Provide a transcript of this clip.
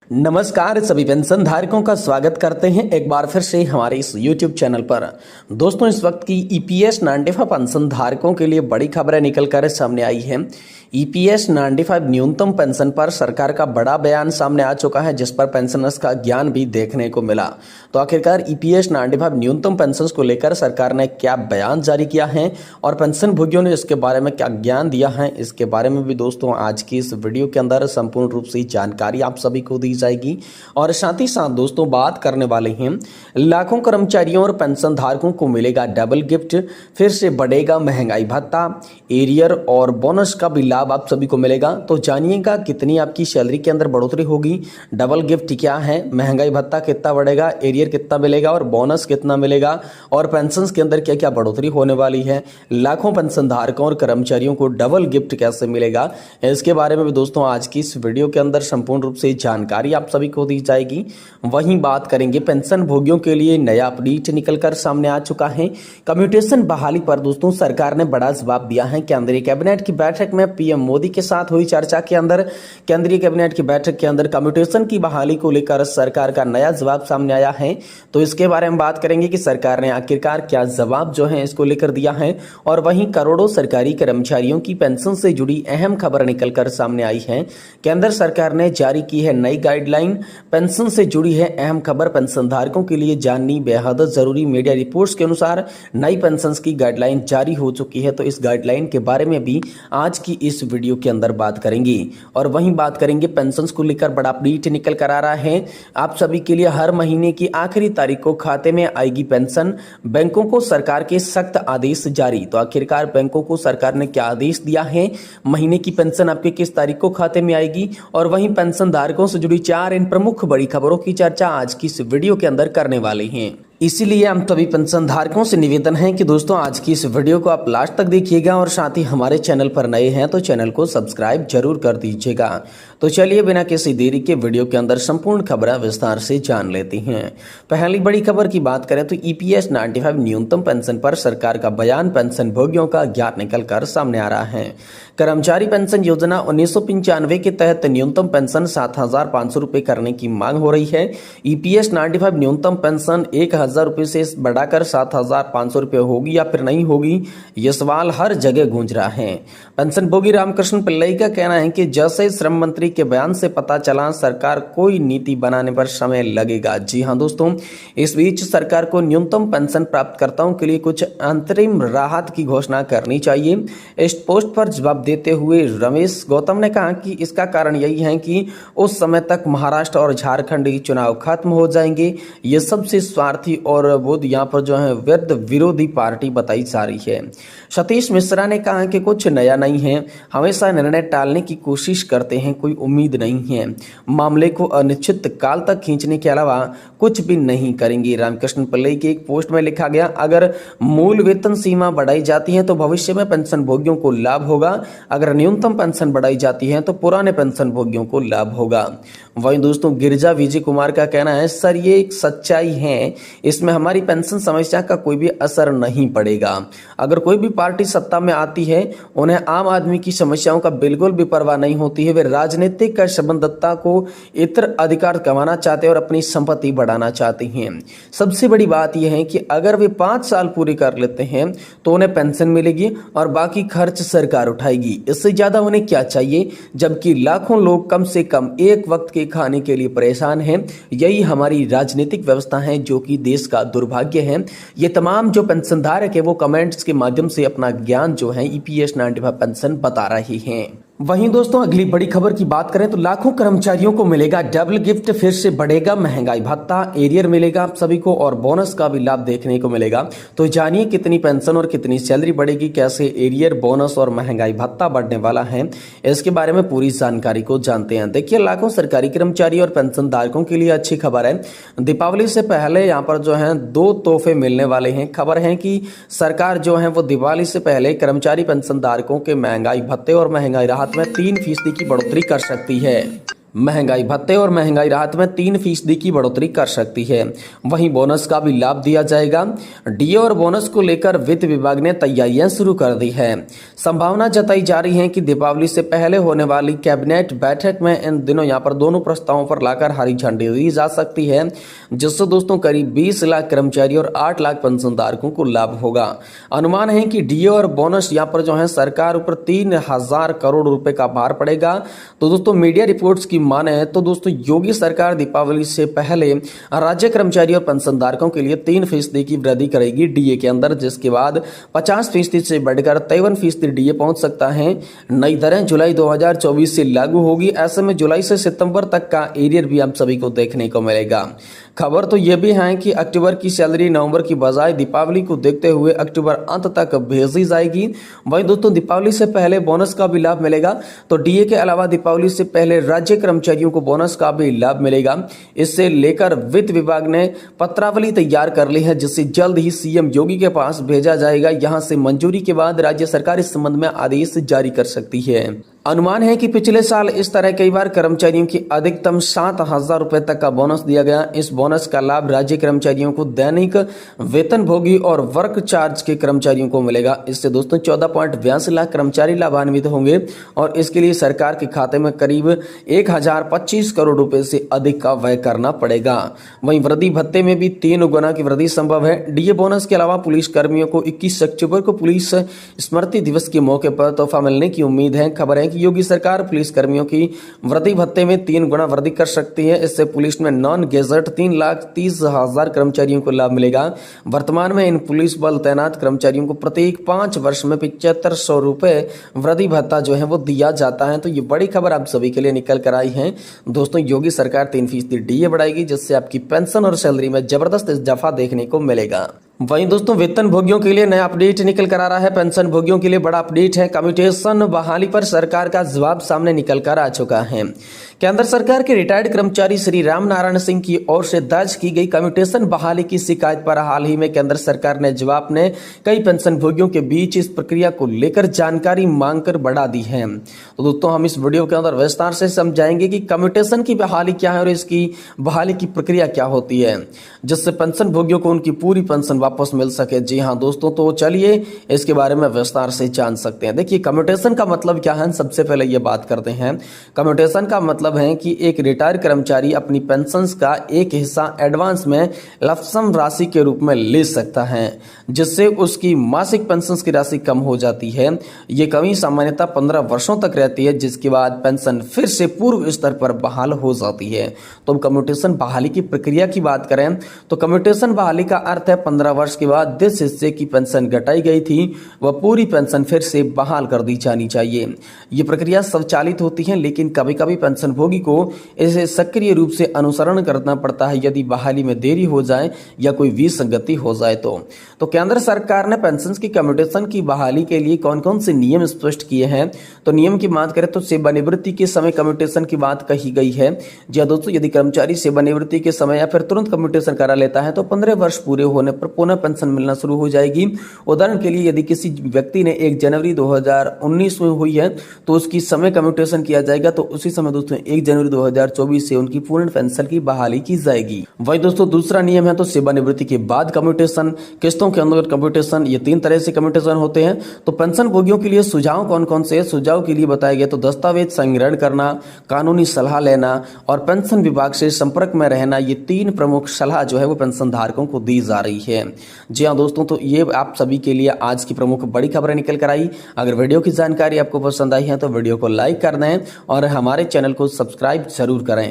नमस्कार सभी पेंशन धारकों का स्वागत करते हैं एक बार फिर से हमारे इस YouTube चैनल पर। दोस्तों इस वक्त की EPS 95 पेंशन धारकों के लिए बड़ी खबरें निकलकर सामने आई है। EPS 95 न्यूनतम पेंशन पर सरकार का बड़ा बयान सामने आ चुका है, जिस पर पेंशनर्स का ज्ञान भी देखने को मिला। तो आखिरकार EPS 95 न्यूनतम पेंशन को लेकर सरकार ने क्या बयान जारी किया है और पेंशन भोगियों ने इसके बारे में क्या ज्ञान दिया है, इसके बारे में भी दोस्तों आज की इस वीडियो के अंदर संपूर्ण रूप से जानकारी आप सभी को दी जाएगी। और साथ ही साथ दोस्तों बात करने वाले हैं लाखों कर्मचारियों और पेंशन धारकों को मिलेगा डबल गिफ्ट, फिर से बढ़ेगा महंगाई भत्ता, एरियर और बोनस का भी लाभ आप सभी को मिलेगा। तो जानिएगा कितनी आपकी सैलरी के अंदर बढ़ोतरी होगी, डबल गिफ्ट क्या है, महंगाई भत्ता कितना बढ़ेगा, एरियर कितना मिलेगा और बोनस कितना मिलेगा और पेंशन के अंदर क्या क्या बढ़ोतरी होने वाली है, लाखों पेंशन धारकों और कर्मचारियों को डबल गिफ्ट कैसे मिलेगा, इसके बारे में भी दोस्तों आज की इस वीडियो के अंदर संपूर्ण रूप से जानकारी आप सभी को दी जाएगी। वहीं बात करेंगे पेंशन भोगियों के लिए नया अपडेट निकलकर सामने आ चुका है। कम्यूटेशन बहाली पर दोस्तों सरकार ने बड़ा जवाब दिया है। केंद्रीय कैबिनेट की बैठक में पीएम मोदी के साथ हुई चर्चा के अंदर केंद्रीय कैबिनेट की बैठक के अंदर कम्यूटेशन की बहाली को लेकर सरकार का नया जवाब सामने आया है। तो इसके बारे में बात करेंगे कि सरकार ने आखिरकार क्या जवाब जो है इसको लेकर दिया है। और वहीं करोड़ों सरकारी कर्मचारियों की पेंशन से जुड़ी अहम खबर निकलकर सामने आई है। केंद्र सरकार ने जारी की है नई गाइडलाइन, पेंशन से जुड़ी है अहम खबर, पेंशन धारकों के लिए जाननी बेहद जरूरी। मीडिया रिपोर्ट्स के अनुसार नई पेंशन की गाइडलाइन जारी हो चुकी है। तो इस गाइडलाइन के बारे में भी आज की इस वीडियो के अंदर बात करेंगे। और वहीं बात करेंगे पेंशन को लेकर बड़ा अपडेट निकल कर आ रहा है। आप सभी के लिए हर महीने की आखिरी तारीख को खाते में आएगी पेंशन, बैंकों को सरकार के सख्त आदेश जारी। तो आखिरकार बैंकों को सरकार ने क्या आदेश दिया है, महीने की पेंशन आपके किस तारीख को खाते में आएगी, और वहीं पेंशन धारकों से जुड़ी चार इन प्रमुख बड़ी खबरों की चर्चा आज की इस वीडियो के अंदर करने वाले हैं। इसीलिए हम सभी पेंशन धारकों से निवेदन है कि दोस्तों आज की इस वीडियो को आप लास्ट तक देखिएगा और साथ ही हमारे चैनल पर नए हैं तो चैनल को सब्सक्राइब जरूर कर दीजिएगा। तो चलिए बिना किसी देरी के वीडियो के अंदर संपूर्ण खबरें विस्तार से जान लेते हैं। पहली बड़ी खबर की बात करें तो EPS 95 न्यूनतम पेंशन पर सरकार का बयान, पेंशन भोगियों का ज्ञान निकल कर सामने आ रहा है। कर्मचारी पेंशन योजना 1995 के तहत न्यूनतम पेंशन 7,500 रुपए करने की मांग हो रही है। EPS 95 न्यूनतम पेंशन 1,000 रुपए से बढ़ाकर 7,500 रुपए होगी या फिर नहीं होगी, यह सवाल हर जगह गूंज रहा है। पेंशन भोगी रामकृष्ण पिल्लई का कहना है कि जैसे श्रम मंत्री के बयान से पता चला सरकार कोई नीति बनाने पर समय लगेगा। जी हां दोस्तों, इस बीच सरकार को न्यूनतम पेंशन प्राप्तकर्ताओं के लिए कुछ अंतरिम राहत की घोषणा करनी चाहिए। इस पोस्ट पर जवाब देते हुए रमेश गौतम ने कहा कि इसका कारण यही है कि उस समय तक महाराष्ट्र और झारखंड के चुनाव खत्म हो जाएंगे। ये सबसे स्वार्थी और वो यहाँ पर जो है वृद्ध विरोधी पार्टी बताई जा रही है। सतीश मिश्रा ने कहा कि कुछ नया नहीं है, हमेशा निर्णय टालने की कोशिश करते हैं, कोई उम्मीद नहीं है, मामले को अनिश्चित काल तक खींचने के अलावा कुछ भी नहीं करेंगे। रामकृष्ण पिल्लई के एक पोस्ट में लिखा गया, अगर मूल वेतन सीमा बढ़ाई जाती है तो भविष्य में पेंशन भोगियों को लाभ होगा, अगर न्यूनतम पेंशन बढ़ाई जाती है तो पुराने पेंशन भोगियों को लाभ होगा। वहीं दोस्तों गिरिजा विजय कुमार का कहना है, सर ये एक सच्चाई है, इसमें हमारी पेंशन समस्या का कोई भी असर नहीं पड़ेगा। अगर कोई भी पार्टी सत्ता में आती है उन्हें आम आदमी की समस्याओं का बिल्कुल भी परवाह नहीं होती है। वे राजनीतिक संबद्धता को इतर अधिकार कमाना चाहते हैं और अपनी संपत्ति बढ़ाना चाहते हैं। सबसे बड़ी बात यह है कि अगर वे 5 साल पूरे कर लेते हैं तो उन्हें पेंशन मिलेगी और बाकी खर्च सरकार उठाएगी। इससे ज्यादा उन्हें क्या चाहिए, जबकि लाखों लोग कम से कम एक वक्त के खाने के लिए परेशान हैं। यही हमारी राजनीतिक व्यवस्था है जो कि देश का दुर्भाग्य है। ये तमाम जो पेंशन धारक है वो कमेंट्स के माध्यम से अपना ज्ञान जो है EPS 95 पेंशन बता रहे हैं। वहीं दोस्तों अगली बड़ी खबर की बात करें तो लाखों कर्मचारियों को मिलेगा डबल गिफ्ट, फिर से बढ़ेगा महंगाई भत्ता, एरियर मिलेगा आप सभी को और बोनस का भी लाभ देखने को मिलेगा। तो जानिए कितनी पेंशन और कितनी सैलरी बढ़ेगी, कैसे एरियर, बोनस और महंगाई भत्ता बढ़ने वाला है, इसके बारे में पूरी जानकारी को जानते हैं। देखिए लाखों सरकारी कर्मचारी और पेंशन धारकों के लिए अच्छी खबर है। दीपावली से पहले यहाँ पर जो है 2 तोहफे मिलने वाले हैं। खबर है कि सरकार जो है वो दिवाली से पहले कर्मचारी पेंशन धारकों के महंगाई भत्ते और महंगाई राहत में 3% की बढ़ोतरी कर सकती है। महंगाई भत्ते और महंगाई राहत में 3% की बढ़ोतरी कर सकती है। वहीं बोनस का भी लाभ दिया जाएगा। डीए और बोनस को लेकर वित्त विभाग ने तैयारियां शुरू कर दी है। संभावना जताई जा रही है कि दीपावली से पहले होने वाली कैबिनेट बैठक में इन दिनों यहाँ पर दोनों प्रस्तावों पर लाकर हरी झंडी दी जा सकती है, जिससे दोस्तों करीब 20 लाख कर्मचारी और 8 लाख पेंशनधारकों को लाभ होगा। अनुमान है कि डीए और बोनस यहाँ पर जो है सरकार ऊपर 3000 करोड़ रुपए का भार पड़ेगा। तो दोस्तों मीडिया रिपोर्ट्स की माने तो दोस्तों योगी सरकार दीपावली से पहले राज्य कर्मचारी और पेंशनधारकों के लिए 3% की वृद्धि करेगी डीए के अंदर, जिसके बाद 50% से बढ़कर 53% डीए पहुंच सकता है। नई दरें जुलाई 2024 से लागू होगी। ऐसे में जुलाई से सितंबर तक का एरियर भी आप सभी को देखने को मिलेगा। खबर तो यह भी है कि अक्टूबर की सैलरी नवंबर की बजाय दीपावली को देखते हुए अक्टूबर अंत तक भेजी जाएगी। वहीं दोस्तों दीपावली से पहले बोनस का भी लाभ मिलेगा। तो डीए के अलावा दीपावली से पहले राज्य कर्मचारियों को बोनस का भी लाभ मिलेगा। इससे लेकर वित्त विभाग ने पत्रावली तैयार कर ली है, जिसे जल्द ही सीएम योगी के पास भेजा जाएगा। यहां से मंजूरी के बाद राज्य सरकार इस संबंध में आदेश जारी कर सकती है। अनुमान है कि पिछले साल इस तरह कई बार कर्मचारियों की अधिकतम 7000 रुपए तक का बोनस दिया गया। इस बोनस का लाभ राज्य कर्मचारियों को, दैनिक वेतनभोगी और वर्क चार्ज के कर्मचारियों को मिलेगा। इससे दोस्तों 14.82 लाख कर्मचारी लाभान्वित होंगे और इसके लिए सरकार के खाते में करीब 1025 करोड़ रुपए से अधिक का व्यय करना पड़ेगा। वहीं वृद्धि भत्ते में भी 3 गुना की वृद्धि संभव है। डीए बोनस के अलावा पुलिस कर्मियों को 21 अक्टूबर को पुलिस स्मृति दिवस के मौके पर तोहफा मिलने की उम्मीद है। खबर है योगी सरकार पुलिस कर्मियों की वृद्धि भत्ते में 3 गुना वृद्धि कर सकती है। इससे पुलिस में नॉन गेजेट 3,30,000 कर्मचारियों को लाभ मिलेगा। वर्तमान में इन पुलिस बल तैनात कर्मचारियों को प्रत्येक 5 वर्ष में 7500 रुपए वृद्धि भत्ता जो है वो दिया जाता है। तो ये बड़ी खबर आप सभी के लिए निकल कर आई है। दोस्तों योगी सरकार 3% डीए बढ़ाएगी, जिससे आपकी पेंशन और सैलरी में जबरदस्त इजाफा देखने को मिलेगा। वहीं दोस्तों वेतन भोगियों के लिए नया अपडेट निकल कर आ रहा है। पेंशन भोगियों के लिए बड़ा अपडेट है। कम्यूटेशन बहाली पर सरकार का जवाब सामने निकल कर आ चुका है। केंद्र सरकार के रिटायर्ड कर्मचारी श्री राम नारायण सिंह की ओर से दर्ज की गई कम्यूटेशन बहाली की शिकायत पर हाल ही में केंद्र सरकार ने जवाब ने कई पेंशन भोगियों के बीच इस प्रक्रिया को लेकर जानकारी मांगकर बढ़ा दी है। तो दोस्तों हम इस वीडियो के अंदर विस्तार से समझाएंगे कि कम्यूटेशन की बहाली क्या है और इसकी बहाली की प्रक्रिया क्या होती है, जिससे पेंशन भोगियों को उनकी पूरी पेंशन वापस मिल सके। जी हाँ दोस्तों, तो चलिए इसके बारे में विस्तार से जान सकते हैं। देखिए कम्यूटेशन का मतलब क्या है, सबसे पहले ये बात करते हैं। कम्यूटेशन का मतलब है कि एक रिटायर्ड कर्मचारी अपनी पेंशन का एक हिस्सा एडवांस में लमसम राशि के रूप में ले सकता है, जिससे उसकी मासिक पेंशन की राशि कम हो जाती है। ये कमी सामान्यतः 15 वर्षों तक रहती है, जिसके बाद पेंशन फिर से पूर्व स्तर पर बहाल हो जाती है। तो कम्यूटेशन बहाली की प्रक्रिया की बात करें तो कम्यूटेशन बहाली का अर्थ है 15 वर्ष के बाद जिस हिस्से की पेंशन घटाई गई थी वह पूरी पेंशन फिर से बहाल कर दी जानी चाहिए। ये प्रक्रिया स्वचालित होती है, लेकिन कभी कभी पेंशन भोगी को इसे सक्रिय रूप से अनुसरण करना पड़ता है यदि बहाली में देरी हो जाए या कोई विसंगति हो जाए। तो केंद्र सरकार ने पेंशन की कम्यूटेशन की बहाली के लिए कौन कौन से नियम स्पष्ट किए हैं। तो नियम की बात करें तो सेवानिवृत्ति के समय कम्यूटेशन की बात कही गई है। जी हाँ दोस्तों, यदि कर्मचारी सेवानिवृत्ति के समय या फिर तुरंत कम्यूटेशन करा लेता है तो 15 वर्ष पूरे होने पर पुनः पेंशन मिलना शुरू हो जाएगी। उदाहरण के लिए यदि किसी व्यक्ति ने 1 जनवरी 2019 में हुई है तो उसकी समय कम्यूटेशन किया जाएगा, तो उसी समय दोस्तों 1 जनवरी 2024 से उनकी पूर्ण पेंशन की बहाली की जाएगी। वही दोस्तों दूसरा नियम है तो सेवानिवृत्ति के बाद कम्यूटेशन, किस्तों के अंदर कम्यूटेशन, ये 3 तरह से कम्यूटेशन होते हैं। तो पेंशन भोगियों के लिए सुझाव कौन कौन से सुझाव के लिए बताए गए तो दस्तावेज संग्रहण करना, कानूनी सलाह लेना और पेंशन विभाग से संपर्क में रहना, ये 3 प्रमुख सलाह जो है वो पेंशन धारकों को दी जा रही है। जी हाँ दोस्तों, तो ये आप सभी के लिए आज की प्रमुख बड़ी खबरें निकल कर आई। अगर वीडियो की जानकारी आपको पसंद आई है तो वीडियो को लाइक कर दें और हमारे चैनल को सब्सक्राइब जरूर करें।